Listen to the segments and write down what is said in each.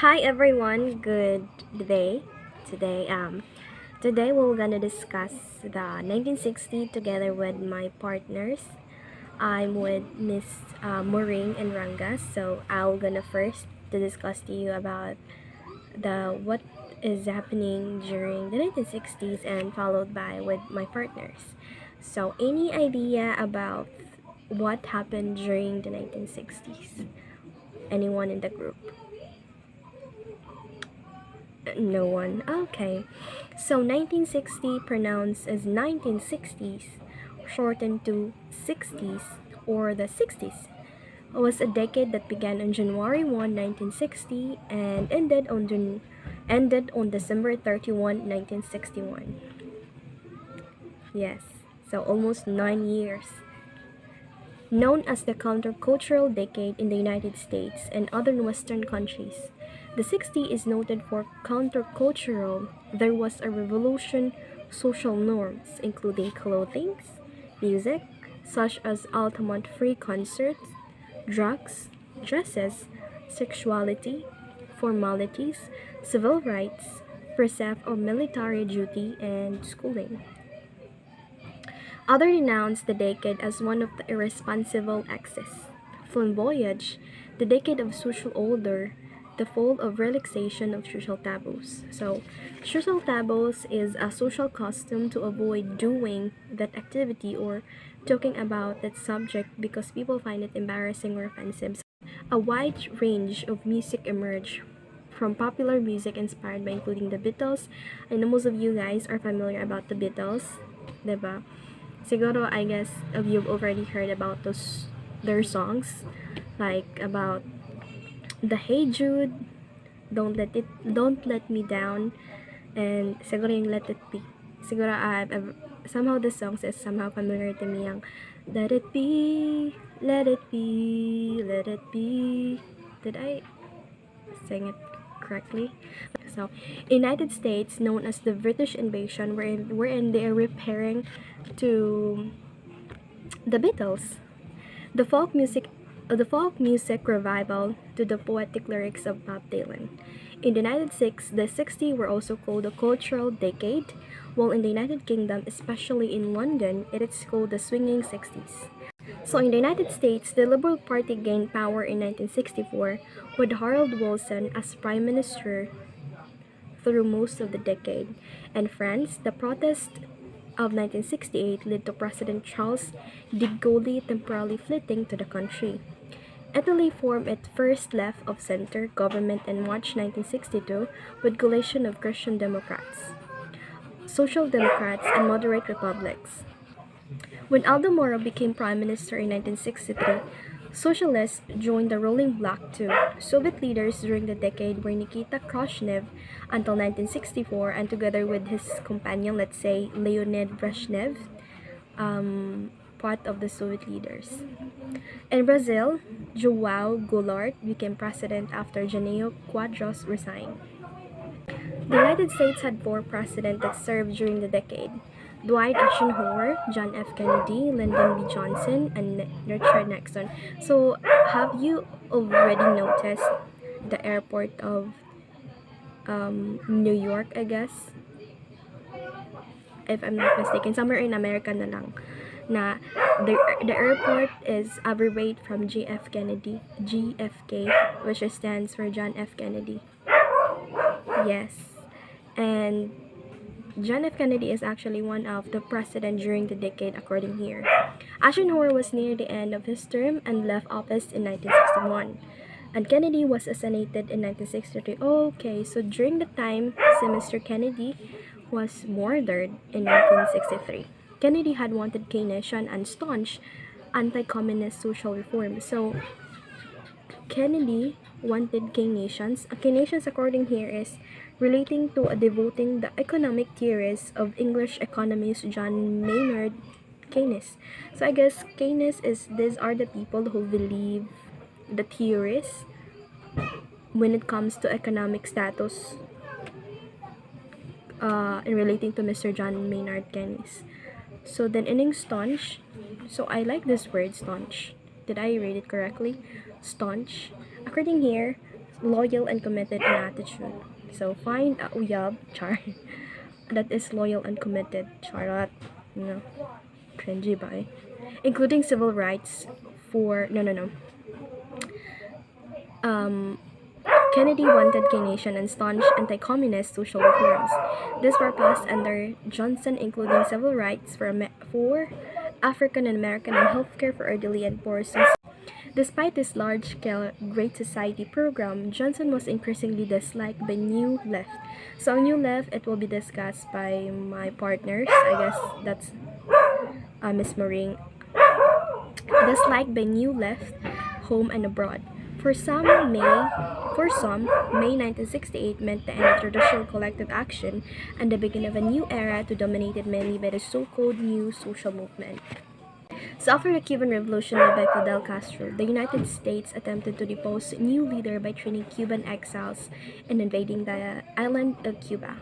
Hi everyone, good day. Today, today we're gonna discuss the 1960 together with my partners. I'm with Miss Maureen and Rangas, so I'm gonna first to discuss to you about the what is happening during the 1960s and followed by with my partners. So, any idea about what happened during the 1960s? Anyone in the group? No one. Okay. So 1960 pronounced as 1960s, shortened to 60s or the 60s, was a decade that began on January 1, 1960 and ended on December 31, 1961. Yes. So almost 9 years. Known as the countercultural decade in the United States and other Western countries, the 60s is noted for countercultural. There was a revolution social norms, including clothing, music, such as ultimate free concerts, drugs, dresses, sexuality, formalities, civil rights, percept of military duty, and schooling. Others denounce the decade as one of the irresponsible excess. Flamboyage, the decade of social order, the fall of relaxation of social taboos. So, social taboos is a social custom to avoid doing that activity or talking about that subject because people find it embarrassing or offensive. A wide range of music emerged from popular music inspired by including the Beatles. I know most of you guys are familiar about the Beatles, diba? Siguro, I guess, you've already heard about their songs, like about the Hey Jude, Don't Let Me Down, and siguro yung Let It Be. Siguro, somehow the songs is somehow familiar to me, yung Let It Be, Let It Be, Let It Be. Did I sing it correctly? So, United States, known as the British invasion, wherein they are repairing to the Beatles. The folk music the folk music revival to the poetic lyrics of Bob Dylan. In the United States, the 60s were also called the cultural decade, while in the United Kingdom, especially in London, it is called the swinging 60s. So in the United States, the Liberal Party gained power in 1964 with Harold Wilson as Prime Minister through most of the decade. And France, the protest of 1968 led to President Charles de Gaulle temporarily fleeing to the country. Italy formed its first left of center government in March 1962 with coalition of Christian Democrats, Social Democrats, and moderate republics. When Aldo Moro became prime minister in 1963, socialists joined the ruling bloc too. Soviet leaders during the decade were Nikita Khrushchev until 1964, and together with his companion, let's say Leonid Brezhnev, part of the Soviet leaders. In Brazil, João Goulart became president after Janeo Quadros resigned. The United States had four presidents that served during the decade: Dwight Eisenhower, John F. Kennedy, Lyndon B. Johnson, and Richard Nixon. So, have you already noticed the airport of New York, I guess? If I'm not mistaken, somewhere in America na lang. Na the airport is abbreviated from JF Kennedy, GFK, which stands for John F. Kennedy. Yes. And John F. Kennedy is actually one of the president during the decade according here. Eisenhower was near the end of his term and left office in 1961. And Kennedy was assassinated in 1963. Okay, so during the time, Mr. Kennedy was murdered in 1963. Kennedy had wanted Keynesian and staunch anti-communist social reform. So Kennedy wanted Keynesians. Keynesians, according here, is relating to devoting the economic theories of English economist John Maynard Keynes. So I guess Keynes is these are the people who believe the theories when it comes to economic status in relating to Mr. John Maynard Keynes. So then inning staunch. So I like this word staunch. Did I read it correctly? Staunch. According here, loyal and committed in attitude. So find a uyab, char, that is loyal and committed, charot, you know, cringy ba eh? Including civil rights for, no. Um, Kennedy wanted Keynesian and staunch anti-communist social reforms. These were passed under Johnson, including civil rights for African American and healthcare for elderly and poor. Despite this large-scale Great Society program, Johnson was increasingly disliked by New Left. So, New Left, it will be discussed by my partners. I guess that's Miss Maring. Disliked by New Left, home and abroad. For some, May 1968 meant the end of traditional collective action and the beginning of a new era to dominated mainly by the so-called New Social Movement. So after the Cuban Revolution led by Fidel Castro, the United States attempted to depose a new leader by training Cuban exiles and invading the island of Cuba.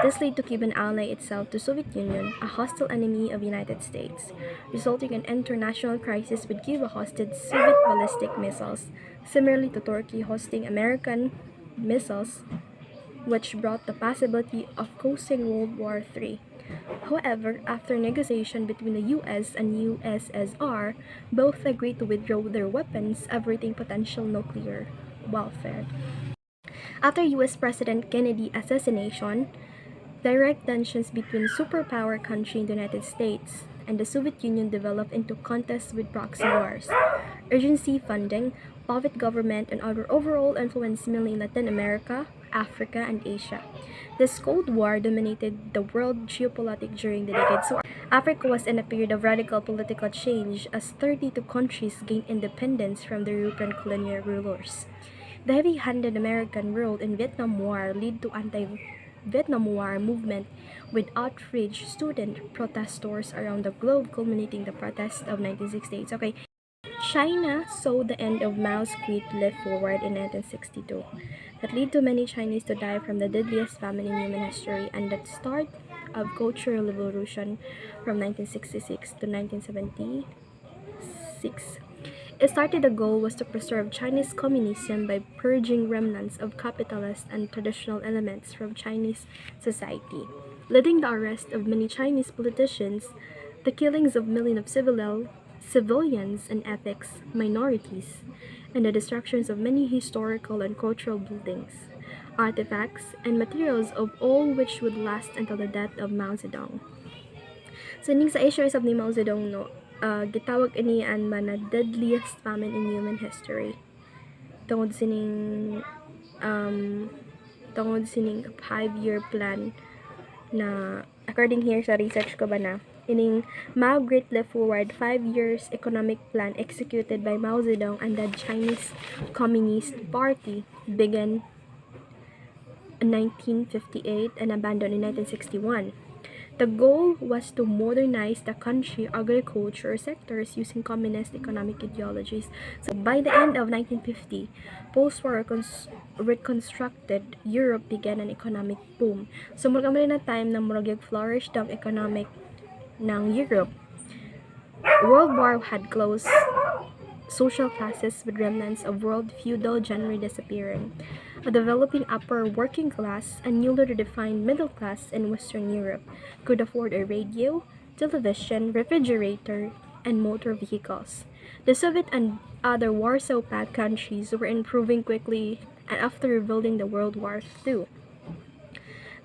This led to Cuban ally itself to Soviet Union, a hostile enemy of United States, resulting in international crisis with Cuba hosted Soviet ballistic missiles, similarly to Turkey hosting American missiles, which brought the possibility of causing World War III. However, after negotiation between the US and USSR, both agreed to withdraw their weapons, averting potential nuclear warfare. After US President Kennedy assassination, direct tensions between superpower country the United States and the Soviet Union developed into contests with proxy wars, urgency funding, puppet government, and other overall influence mainly in Latin America, Africa, and Asia. This Cold War dominated the world geopolitics during the decade. So Africa was in a period of radical political change as 32 countries gained independence from the European colonial rulers. The heavy-handed American rule in Vietnam War led to anti-Vietnam War movement with outraged student protesters around the globe culminating the protests of 1968. Okay, China saw the end of Mao's Great Leap Forward in 1962. That led to many Chinese to die from the deadliest famine in human history and the start of Cultural Revolution from 1966 to 1976. It started the goal was to preserve Chinese communism by purging remnants of capitalist and traditional elements from Chinese society, leading the arrest of many Chinese politicians, the killings of millions of civilians and ethnic minorities, and the destructions of many historical and cultural buildings, artifacts, and materials of all which would last until the death of Mao Zedong. So, ning sa issue isab ni Mao Zedong, no, gitawag inian man na deadliest famine in human history. Tungod sining 5-year plan na according here sa research ko ba na ining Mao Great Leap Forward 5 years economic plan executed by Mao Zedong and the Chinese Communist Party began in 1958 and abandoned in 1961. The goal was to modernize the country agriculture sectors using communist economic ideologies. So by the end of 1950, post-war reconstructed Europe began an economic boom. So murag na time na murag flourish ang economic ng Europe. World War had closed social classes with remnants of world feudal genre disappearing. A developing upper working class and newly redefined middle class in Western Europe could afford a radio, television, refrigerator, and motor vehicles. The Soviet and other Warsaw Pact countries were improving quickly after rebuilding the World War II.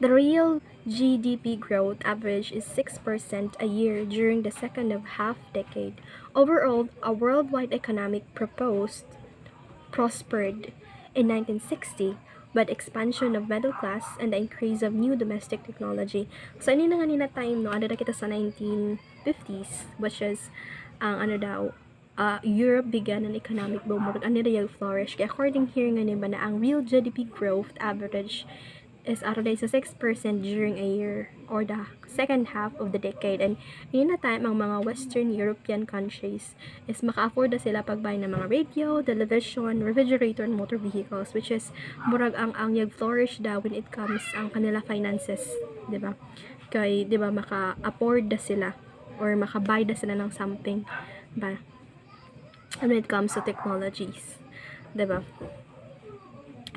The real GDP growth average is 6% a year during the second half decade. Overall, a worldwide economic prospered in 1960, but expansion of middle class and the increase of new domestic technology. So, ini na nga nina time, no, ano na kita sa 1950s, which is, Europe began an economic boom, ano na yung flourish. Kaya according here nga ba na ang real GDP growth average is around sa 6% during a year or the second half of the decade. And yun na time ang mga Western European countries is maka-afford na sila pagbay ng mga radio, television, refrigerator, and motor vehicles, which is murag ang flourish daw when it comes ang kanila finances, di ba? Kay, di ba, maka-afford na sila or maka-buy na sila ng something ba? And when it comes to technologies, di ba?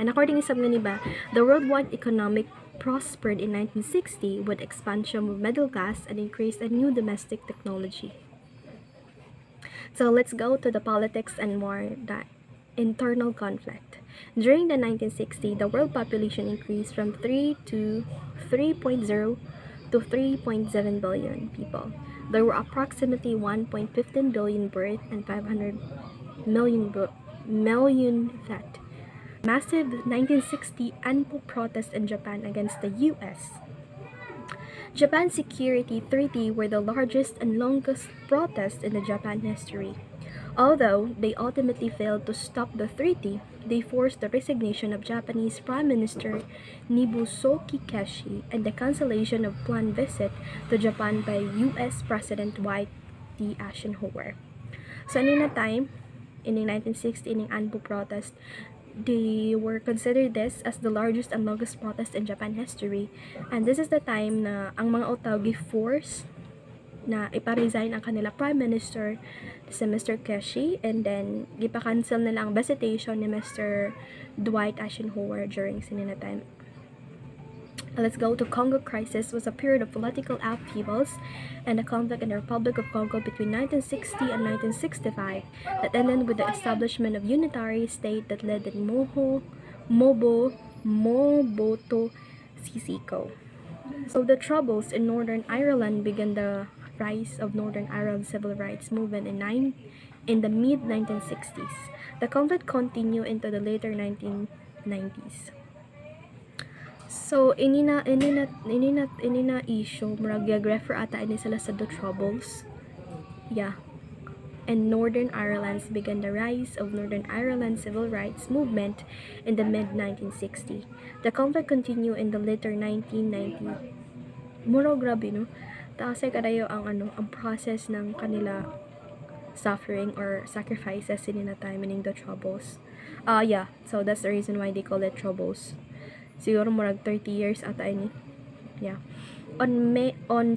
And according sa mga niba, the worldwide economic prospered in 1960 with expansion of middle class and increased a new domestic technology. So let's go to the politics and more the internal conflict. During the 1960s, the world population increased from 3.0 to 3.7 billion people. There were approximately 1.15 billion birth and 500 million death. Massive 1960 annual protest in Japan against the US. Japan's Security Treaty were the largest and longest protests in the Japan history. Although they ultimately failed to stop the treaty, they forced the resignation of Japanese Prime Minister Nibuso Kikeshi and the cancellation of planned visit to Japan by US President Dwight D. Eisenhower. So, in a time, in the 1960 in Anbu protest, they were considered this as the largest and longest protest in Japan history. And this is the time na ang mga Otaw gi-force na ipa-resign ang kanila Prime Minister si Mr. Keshi, and then gipa-cancel nila ang visitation ni Mr. Dwight Eisenhower during sinina time. Let's go to Congo crisis was a period of political upheavals and a conflict in the Republic of Congo between 1960 and 1965 that ended with the establishment of unitary state that led in Mobutu Sese Seko. So the troubles in Northern Ireland began the rise of Northern Ireland civil rights movement in the mid 1960s. The conflict continued into the later 1990s. So ini na issue murag refer ata ini sila sa the troubles. Yeah. And Northern Ireland began the rise of Northern Ireland civil rights movement in the mid 1960s. The conflict continued in the later 1990s. Muro grabe no. Taasay kadayo ang process ng kanila suffering or sacrifices in the time in the troubles. Yeah. So that's the reason why they call it troubles. Siguro murag 30 years ata ini. Yeah. On 27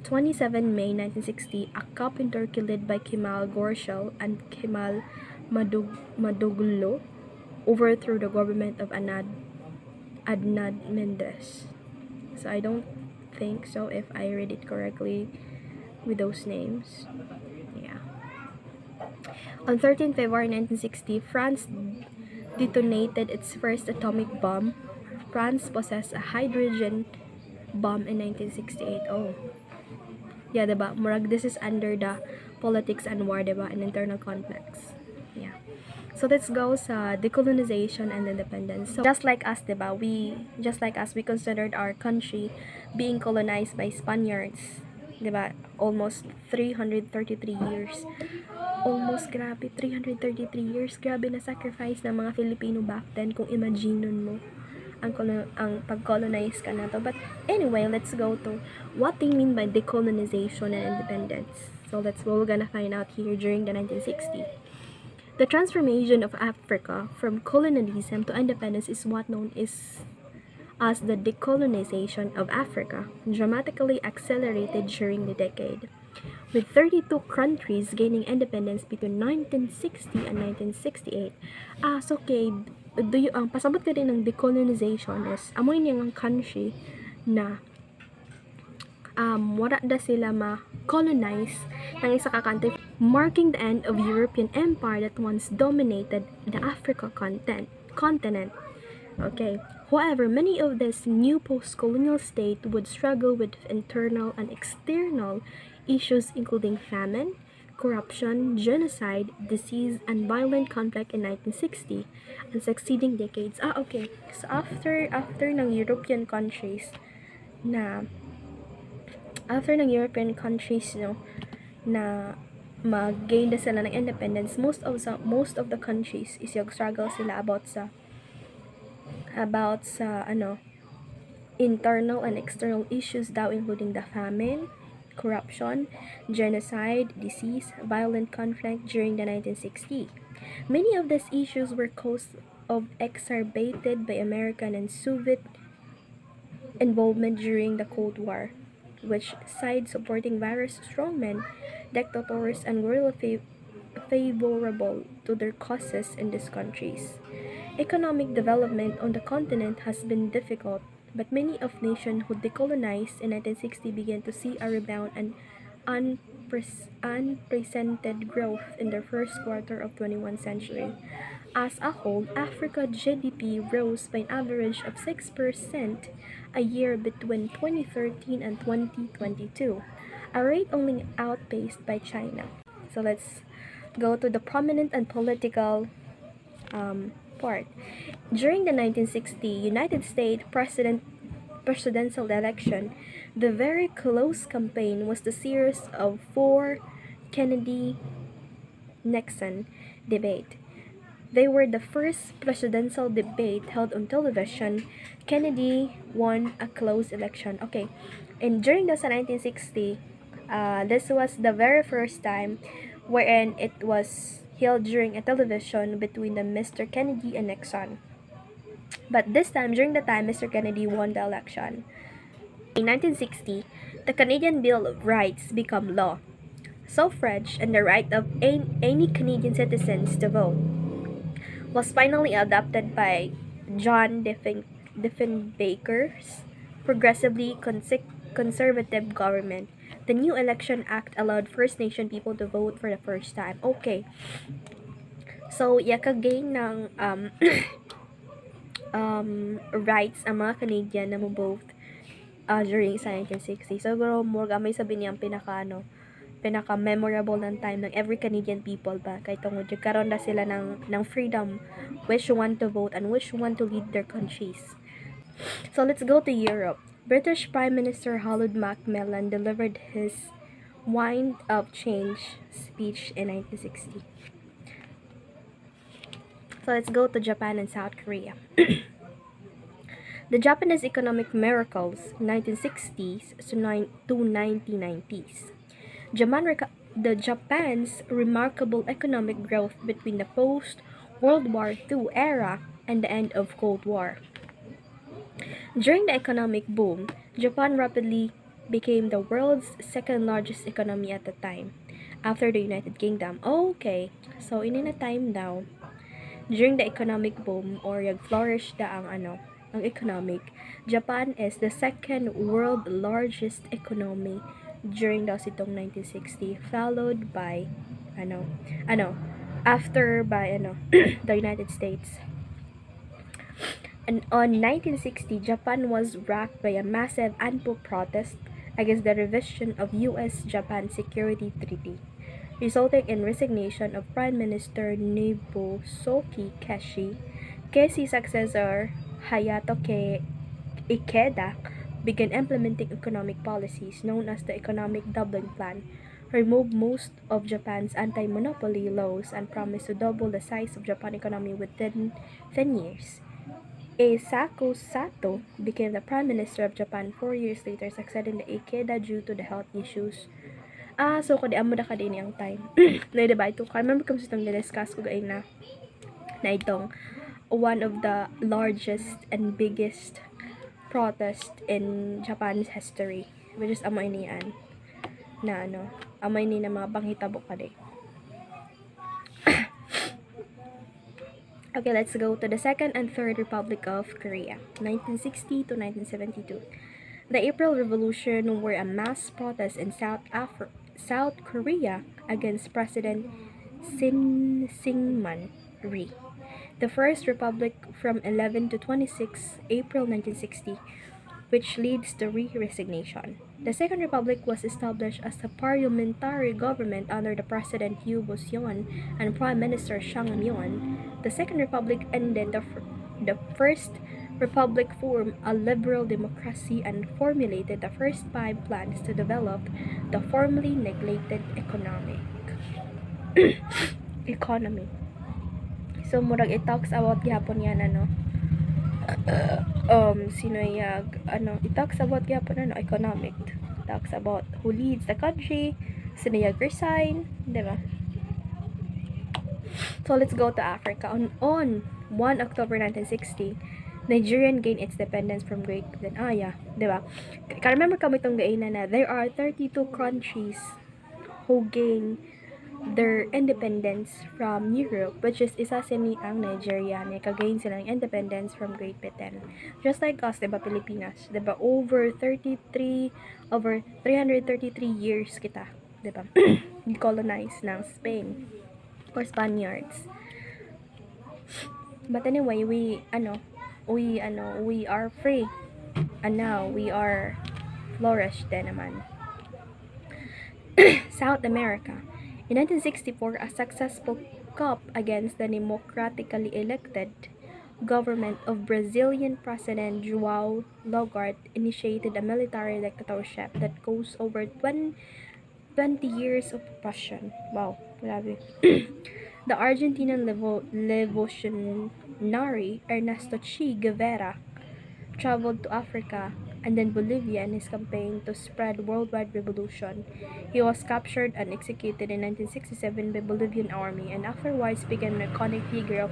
May 1960, a coup in Turkey led by Kemal Gorshel and Kemal Madoglu overthrew the government of Adnan Mendes. So I don't think so if I read it correctly with those names. Yeah. On 13 February 1960, France detonated its first atomic bomb. France possessed a hydrogen bomb in 1968. Oh. Yeah, diba? Murag, this is under the politics and war, diba? And internal conflicts. Yeah. So let's go sa decolonization and independence. So just like us, diba? We considered our country being colonized by Spaniards, diba? Almost 333 years. Almost, grabe, 333 years. Grabe na sacrifice ng mga Filipino back then, kung imagine mo ang pag-colonize ka na to. But anyway, let's go to what they mean by decolonization and independence. So we're gonna find out here during the 1960s. The transformation of Africa from colonialism to independence is what known as the decolonization of Africa, dramatically accelerated during the decade. With 32 countries gaining independence between 1960 and 1968. So okay, ang pasabot ka din ng decolonization is amoy niyang country na wala da sila ma-colonize ng isa ka country, marking the end of European empire that once dominated the Africa continent. Okay. However, many of these new post-colonial states would struggle with internal and external issues including famine, corruption, genocide, disease, and violent conflict in 1960 and succeeding decades. Okay. So after ng European countries no, na mag-gain na sila ng independence, most of the countries is yung struggle sila about sa internal and external issues daw, including the famine, corruption, genocide, disease, violent conflict during the 1960s. Many of these issues were caused of exacerbated by American and Soviet involvement during the Cold War, which sides supporting various strongmen, dictators, and guerrilla favorable to their causes in these countries. Economic development on the continent has been difficult, but many of nations who decolonized in 1960 began to see a rebound and unprecedented growth in the first quarter of 21st century. As a whole, Africa GDP rose by an average of 6% a year between 2013 and 2022, a rate only outpaced by China. So let's go to the prominent and political part. During the 1960 United States presidential election, the very close campaign was the series of four Kennedy-Nixon debate. They were the first presidential debate held on television. Kennedy won a close election. Okay, and during the 1960, this was the very first time wherein it was held during a television between the Mr. Kennedy and Nixon. But this time, during the time, Mr. Kennedy won the election. In 1960, the Canadian Bill of Rights became law. Suffrage and the right of any Canadian citizens to vote was finally adopted by John Diefenbaker's progressively conservative government. The new Election Act allowed First Nation people to vote for the first time. Okay. So, yaka-gain ng rights ang mga Canadian na mo-vote during sa 1960. So, more gamay sabi niyang pinaka-memorable ng time ng every Canadian people ba. Kaya tungod karon na sila ng freedom which one to vote and which one to lead their countries. So, let's go to Europe. British Prime Minister Harold Macmillan delivered his Wind of Change speech in 1960. So let's go to Japan and South Korea. The Japanese economic miracles, 1960s to 1990s. Japan's remarkable economic growth between the post-World War II era and the end of Cold War. During the economic boom, Japan rapidly became the world's second largest economy at the time, after the United Kingdom. Okay, so in a time daw, during the economic boom or flourish da ang economic, Japan is the second world largest economy during daw sitong 1960, followed by after by the United States. And on 1960, Japan was racked by a massive ANPO protest against the revision of U.S.-Japan Security Treaty, resulting in resignation of Prime Minister Nobusuke Kishi. Kishi's successor, Hayato Ikeda, began implementing economic policies known as the Economic Doubling Plan, removed most of Japan's anti-monopoly laws, and promised to double the size of Japan's economy within 10 years. Eisaku Sato became the Prime Minister of Japan 4 years later, succeeding the Ikeda due to the health issues. So kadi amo da kadi niyang time. Na diba ito? I remember kung itong discuss ko gayon na itong one of the largest and biggest protest in Japan's history, which is amay niyan na amay ni na mga panghitabo kadi. Okay, let's go to the Second and Third Republic of Korea, 1960 to 1972. The April Revolution were a mass protest in South Korea against President Syngman Rhee. The First Republic from 11 to 26 April 1960, which leads to Rhee resignation. The Second Republic was established as a parliamentary government under the President Yoo Boo-seon and Prime Minister Chang Myon. The Second Republic ended the First Republic formed a liberal democracy and formulated the first 5 plans to develop the formerly neglected economy. So murag it talks about gyapon yan it talks about gyapon economic. It talks about who leads the country, sinayag resign, diba? So let's go to Africa. On 1 October 1960, Nigeria gained its independence from Great Britain. Diba? Remember kami itong gaina na there are 32 countries who gain their independence from Europe, which is isa sini ang Nigeria, na kagain silang independence from Great Britain. Just like us, diba, Pilipinas, diba, over 333 years kita, diba, colonized ng Spain or Spaniards. But anyway, we are free, and now we are flourished din naman. South America. In 1964, a successful coup against the democratically elected government of Brazilian President João Logart initiated a military dictatorship that goes over 20 years of oppression. Wow, grabe. The Argentinian revolutionary Ernesto Che Guevara traveled to Africa and then Bolivia in his campaign to spread worldwide revolution. He was captured and executed in 1967 by Bolivian army and afterwards became an iconic figure of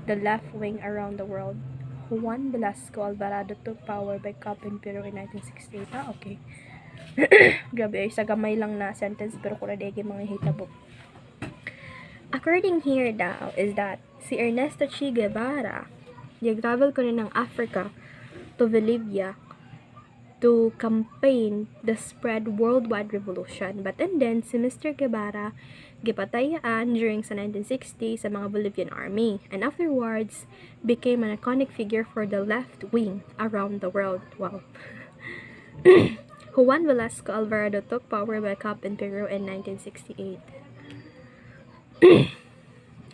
the left wing around the world. Juan Velasco Alvarado took power by coup in Peru in 1968. Okay. Grabe, ay sa gamay lang na sentence pero kung nadegi mga hitabo. According here daw is that si Ernesto Che Guevara, nag-travel ko na ng Africa to Bolivia to campaign the spread worldwide revolution. But and then, si Mr. Guevara, gipatayaan during sa 1960 sa mga Bolivian army. And afterwards, became an iconic figure for the left wing around the world. Wow. Juan Velasco Alvarado took power by coup in Peru in 1968.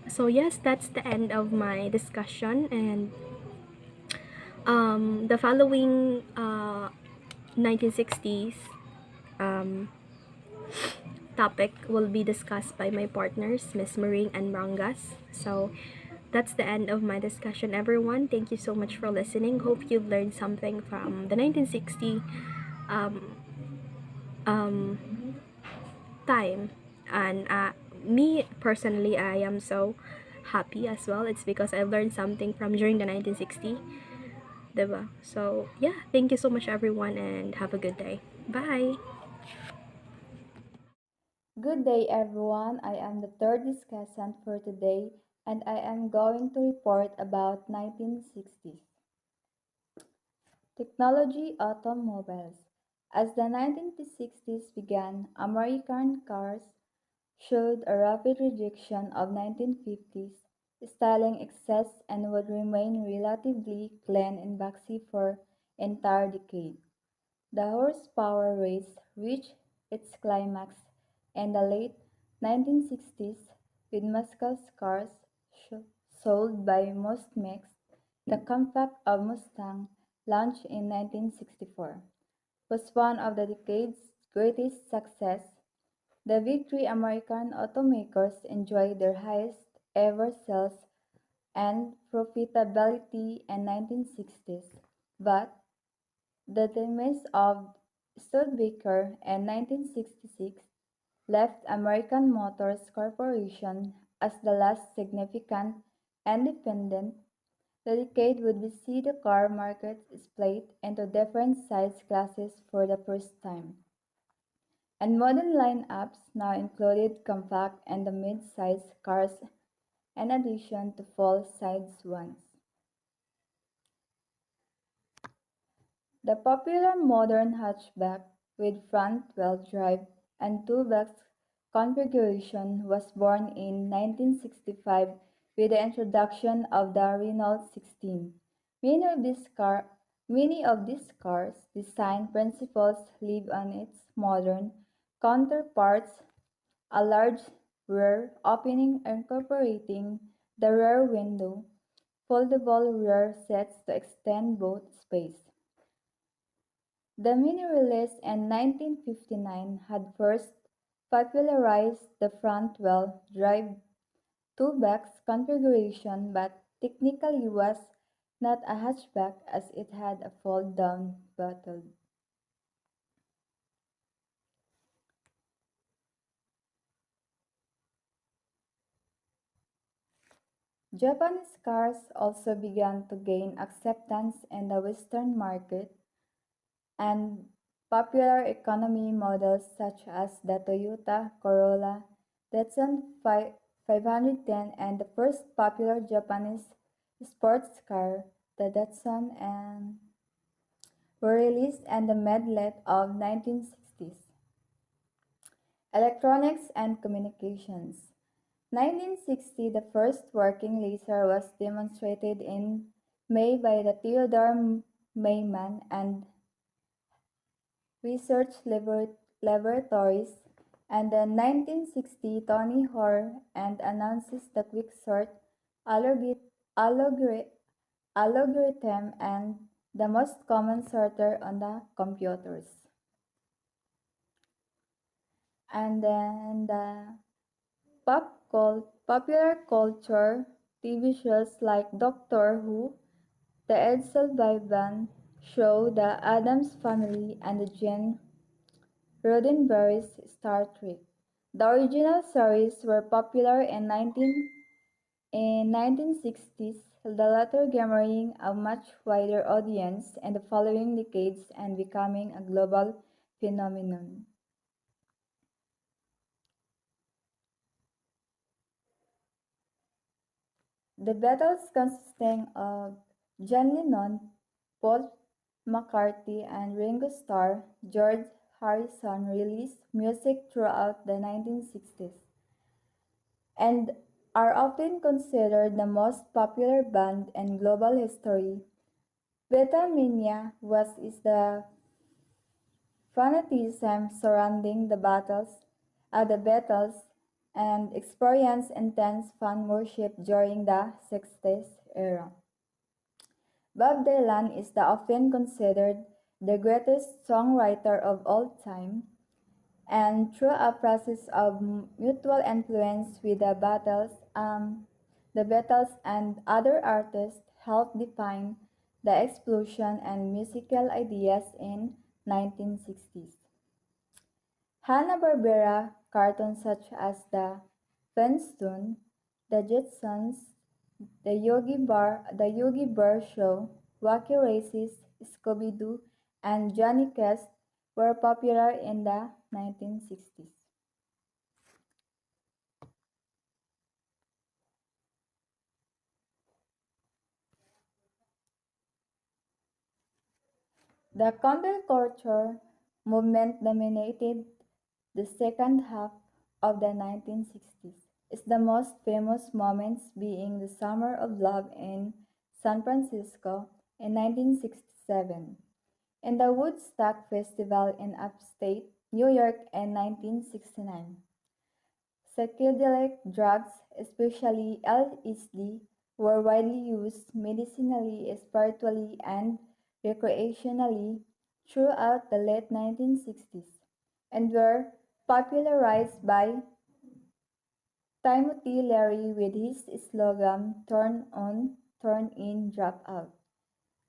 So yes, that's the end of my discussion, and the following 1960s topic will be discussed by my partners, Miss Maring and Rangas. So that's the end of my discussion, everyone. Thank you so much for listening. Hope you learned something from the 1960 um, um, time. And me personally, I am so happy as well. It's because I've learned something from during the 1960, diba? So yeah, thank you so much, everyone, and have a good day. Bye. Good day, everyone. I am the third discussant for today, and I am going to report about 1960s. Technology automobiles. As the 1960s began, American cars showed a rapid rejection of 1950s styling excess and would remain relatively clean and boxy for entire decade. The horsepower race reached its climax in the late 1960s with muscle cars sold by most makes. The compact of Mustang, launched in 1964, was one of the decade's greatest success. The big three American automakers enjoyed their highest ever sales and profitability in 1960s, but the demise of Studebaker in 1966 left American Motors Corporation as the last significant independent. The decade would see the car market split into different size classes for the first time, and modern lineups now included compact and the mid-size cars in addition to full-size ones. The popular modern hatchback with front-wheel drive and two-box configuration was born in 1965 with the introduction of the Renault 16. Many of these cars' design principles live on its modern counterparts, a large rear opening incorporating the rear window, foldable rear seats to extend boot space. The Mini release in 1959 had first popularized the front-wheel drive two-box configuration but technically was not a hatchback as it had a fold-down bottom. Japanese cars also began to gain acceptance in the Western market, and popular economy models such as the Toyota Corolla Datsun 510, and the first popular Japanese sports car, the Datsun, and were released in the mid-late of 1960s. Electronics and communications. 1960, the first working laser was demonstrated in May by the Theodore Mayman and Research Laboratories, and in 1960, Tony Hoare and announces the quicksort algorith- algori- algorithm and the most common sorter on the computers. And then the popular culture TV shows like Doctor Who, the Ed Sullivan Show, The Addams Family, and the Gene Roddenberry's Star Trek. The original series were popular in 1960s, the latter garnering a much wider audience in the following decades and becoming a global phenomenon. The Beatles, consisting of John Lennon, Paul McCartney, and Ringo Starr, George Harrison, released music throughout the 1960s and are often considered the most popular band in global history. Beatlemania is the fanatism surrounding the Beatles, and experienced intense fan worship during the 60s era. Bob Dylan is the often considered the greatest songwriter of all time, and through a process of mutual influence with the Beatles and other artists helped define the explosion and musical ideas in 1960s. Hanna-Barbera cartoons such as the Flintstones, the Jetsons, the Yogi Bear Show, Wacky Races, Scooby-Doo, and Johnny Quest were popular in the 1960s. The counterculture movement dominated the second half of the 1960s, its the most famous moments being the Summer of Love in San Francisco in 1967 and the Woodstock Festival in upstate New York in 1969. Psychedelic drugs, especially LSD, were widely used medicinally, spiritually, and recreationally throughout the late 1960s and were popularized by Timothy Leary with his slogan "Turn on, turn in, drop out."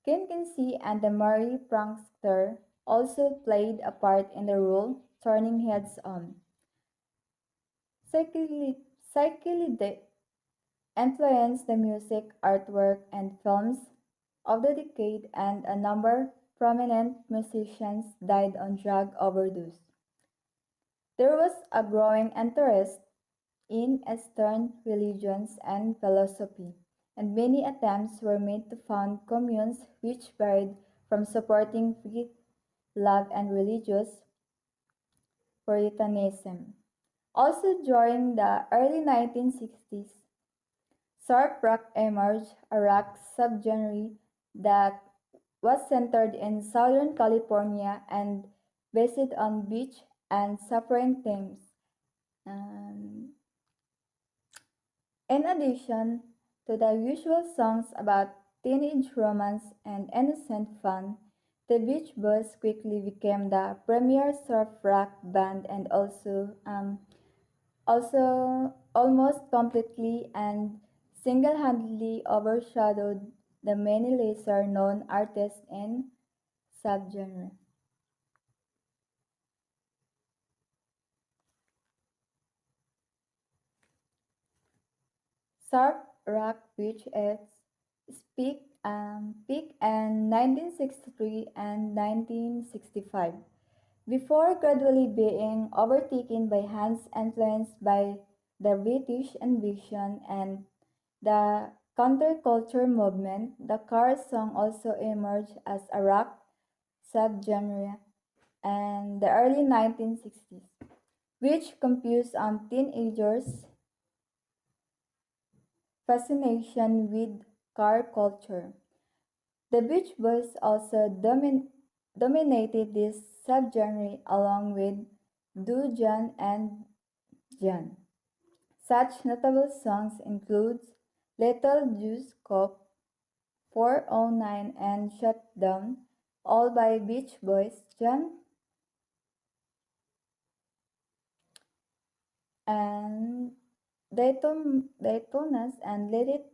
Ken Kinsey and the Merry Prankster also played a part in the role, turning heads on. Psychedelic influenced the music, artwork, and films of the decade, and a number prominent musicians died on drug overdose. There was a growing interest in Eastern religions and philosophy, and many attempts were made to found communes which varied from supporting faith, love, and religious Puritanism. Also during the early 1960s, surf rock emerged, a rock subgenre that was centered in Southern California and based on beach and suffering themes. Um, In addition to the usual songs about teenage romance and innocent fun, the Beach Boys quickly became the premier surf rock band and also almost completely and single-handedly overshadowed the many lesser-known artists in subgenre. Surf rock reached its peak in 1963 and 1965, before gradually being overtaken by bands influenced by the British Invasion, and the counterculture movement, the Cars song also emerged as a rock subgenre in the early 1960s, which confused teenagers' fascination with car culture. The Beach Boys also dominated this subgenre along with Dujan and Jan. Such notable songs include Little Juice Cop, 409 and Shutdown, all by Beach Boys, Jan and Daytonas and Let It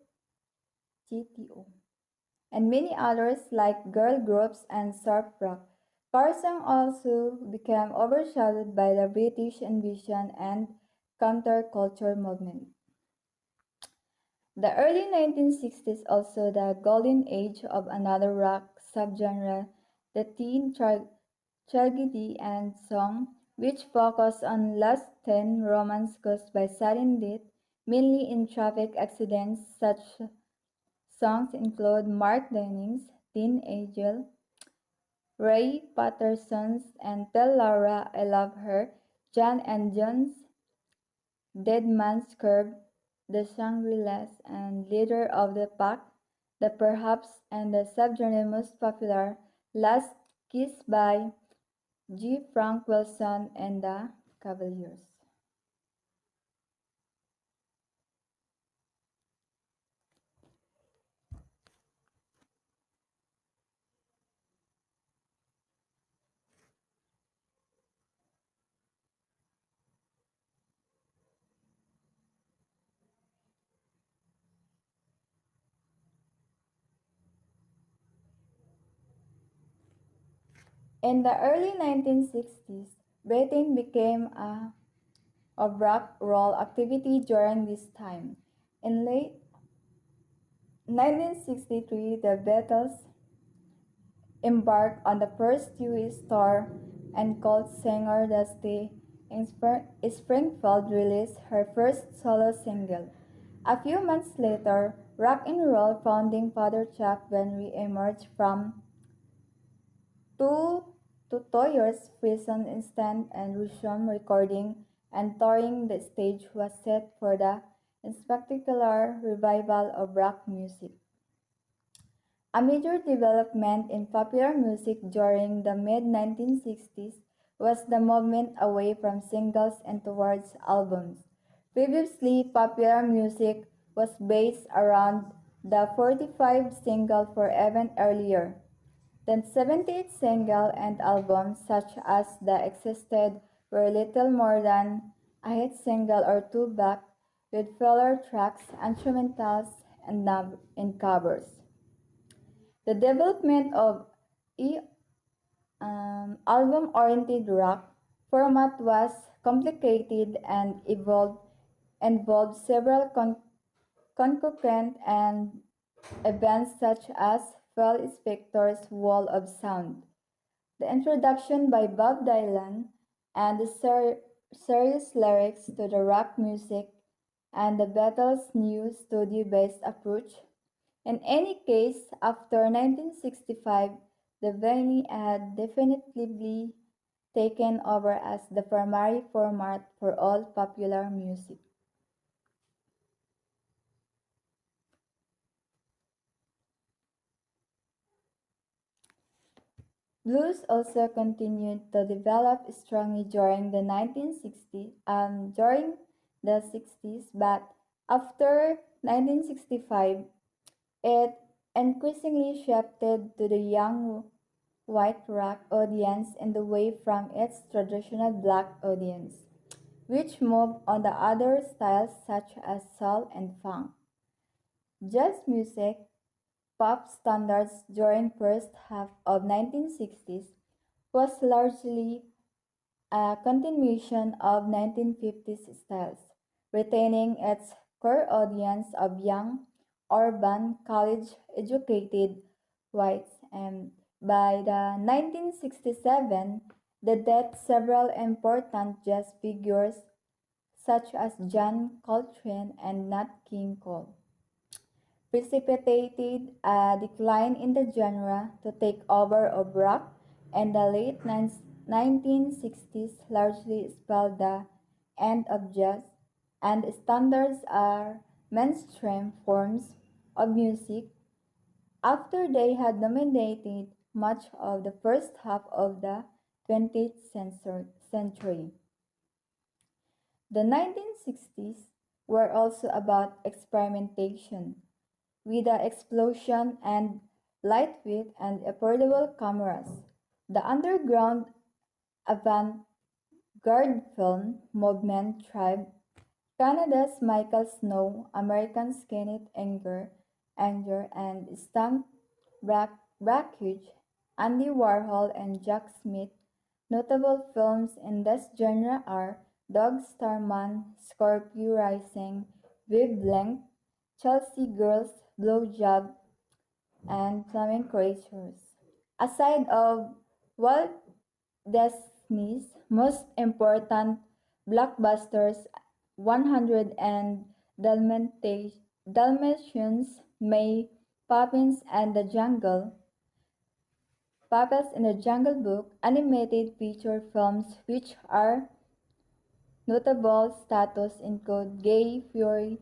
GTO, and many others like girl groups and surf rock. Parsons also became overshadowed by the British invasion and counterculture movement. The early 1960s also the golden age of another rock subgenre, the teen tragedy and song, which focus on last teen romance caused by sudden death, mainly in traffic accidents. Such songs include Mark Dennings' Teen Angel, Ray Patterson's and Tell Laura I Love Her, Jan and John's Dead Man's Curve, The Shangri-Las, and Leader of the Pack, the perhaps and the subgenre most popular, Last Kiss by G. Frank Wilson and the Cavaliers. In the early 1960s, Britain became of rock roll activity during this time. In late 1963, the Beatles embarked on the first US tour, and cult singer Dusty Springfield released her first solo single. A few months later, rock and roll founding father Chuck Berry emerged from two to 2 years prison instant and resumed recording and touring. The stage was set for the spectacular revival of rock music. A major development in popular music during the mid-1960s was the movement away from singles and towards albums. Previously, popular music was based around the 45 single for even earlier. Then 78 single and albums such as the existed were little more than a hit single or two back with filler tracks, instrumentals, and covers. The development of e album-oriented rock format was complicated and involved several concurrent and events such as Phil Spector's Wall of Sound, the introduction by Bob Dylan and the serious lyrics to the rock music, and the Beatles' new studio-based approach. In any case, after 1965, the vinyl had definitively taken over as the primary format for all popular music. Blues also continued to develop strongly during the 60s, but after 1965, it increasingly shifted to the young white rock audience and away from its traditional black audience, which moved on to other styles such as soul and funk. Jazz music, pop standards during first half of 1960s was largely a continuation of 1950s styles, retaining its core audience of young, urban, college-educated whites, and by the 1967, the death several important jazz figures such as John Coltrane and Nat King Cole, precipitated a decline in the genre to take over of rock, and the late 1960s largely spelled the end of jazz, and standards are mainstream forms of music after they had dominated much of the first half of the 20th century. The 1960s were also about experimentation, with the explosion and lightweight and affordable cameras. The underground avant-garde film movement thrived. Canada's Michael Snow, America's Kenneth Anger and Stan Brakhage, Andy Warhol, and Jack Smith. Notable films in this genre are Dog Starman, Scorpio Rising, Wavelength, Chelsea Girls, Blowjob, and Flaming Creatures. Aside of Walt Disney's most important blockbusters, 100 and Dalmatians, May, Puppets in the Jungle Book, animated feature films which are notable status include Gay Fury,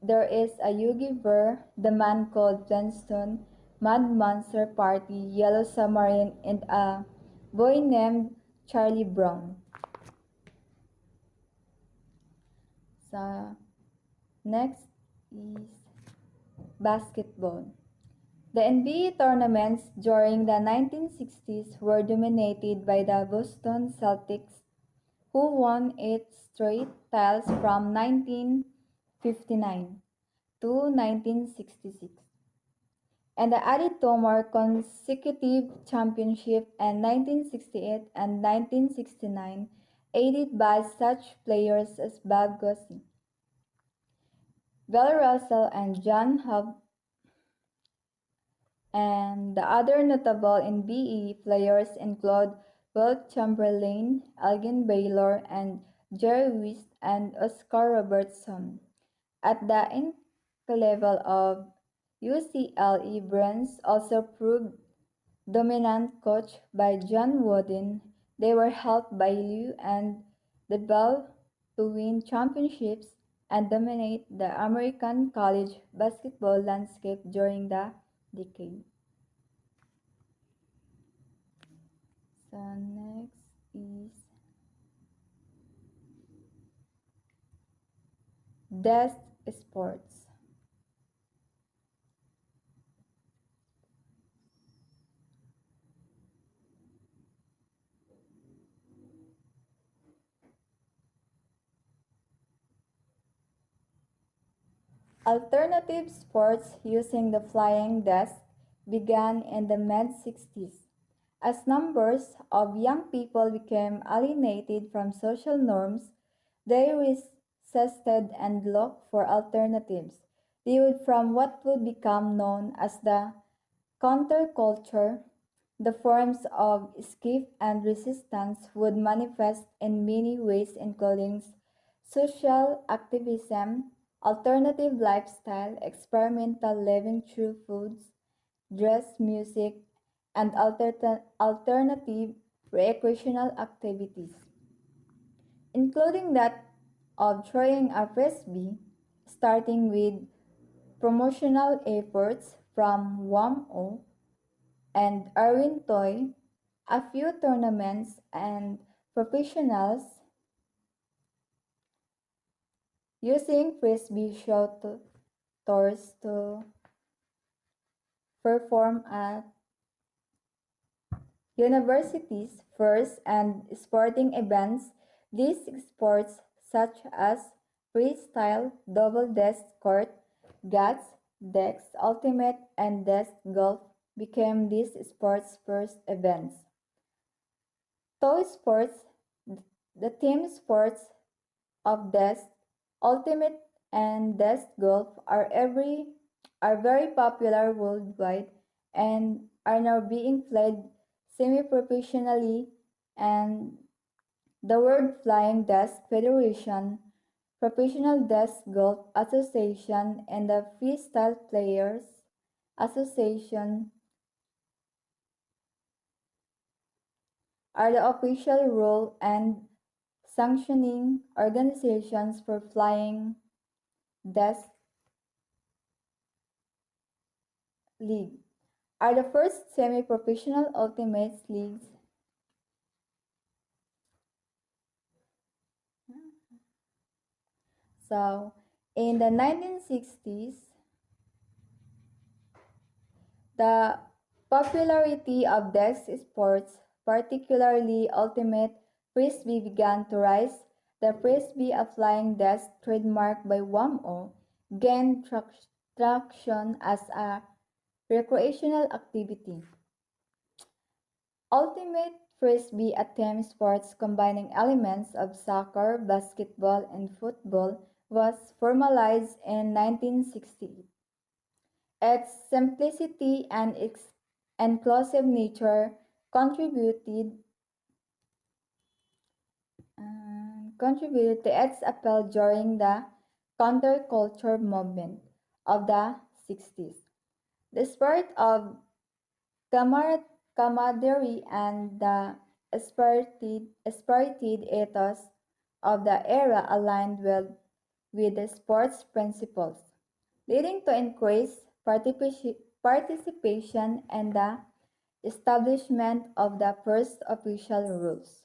There Is a Yogi Bear, The Man Called Flintstone, Mad Monster Party, Yellow Submarine, and A Boy Named Charlie Brown. So, next is basketball. The NBA tournaments during the 1960s were dominated by the Boston Celtics, who won 8 straight titles from 1959 to 1966, and added two more consecutive championships in 1968 and 1969, aided by such players as Bob Cousy, Bill Russell, and John Hub. And the other notable NBA players include Wilt Chamberlain, Elgin Baylor, and Jerry West and Oscar Robertson. At the NC level of UCLA, Bruins also proved dominant, coached by John Wooden. They were helped by Lue and the Bell to win championships and dominate the American college basketball landscape during the decade. So next is desk sports. Alternative sports using the flying desk began in the mid-60s. As numbers of young people became alienated from social norms, they resisted and looked for alternatives. They would from what would become known as the counterculture. The forms of escape and resistance would manifest in many ways, including social activism, alternative lifestyle, experimental living through foods, dress, music, and alternative recreational activities, including that of throwing a frisbee, starting with promotional efforts from WAMO and Erwin Toy, a few tournaments, and professionals using frisbee tours to perform at universities, fairs, and sporting events. These sports, such as freestyle, double desk court, gats, decks, ultimate, and desk golf, became these sports' first events. Toy sports, the team sports of desk, ultimate, and desk golf are very popular worldwide and are now being played semi-professionally, and the World Flying Desk Federation Professional Desk Golf Association and the Freestyle Players Association are the official rule and sanctioning organizations for flying desk league. Are the first semi-professional ultimate leagues. So, in the 1960s, the popularity of desk sports, particularly ultimate frisbee, began to rise. The frisbee, a flying desk trademarked by WAMO, gained traction as a recreational activity. Ultimate Frisbee, a team sport combining elements of soccer, basketball, and football, was formalized in 1960. Its simplicity and its inclusive nature contributed to its appeal during the counterculture movement of the 60s. The spirit of camaraderie and the spirited ethos of the era aligned well with the sport's principles, leading to increased participation and the establishment of the first official rules.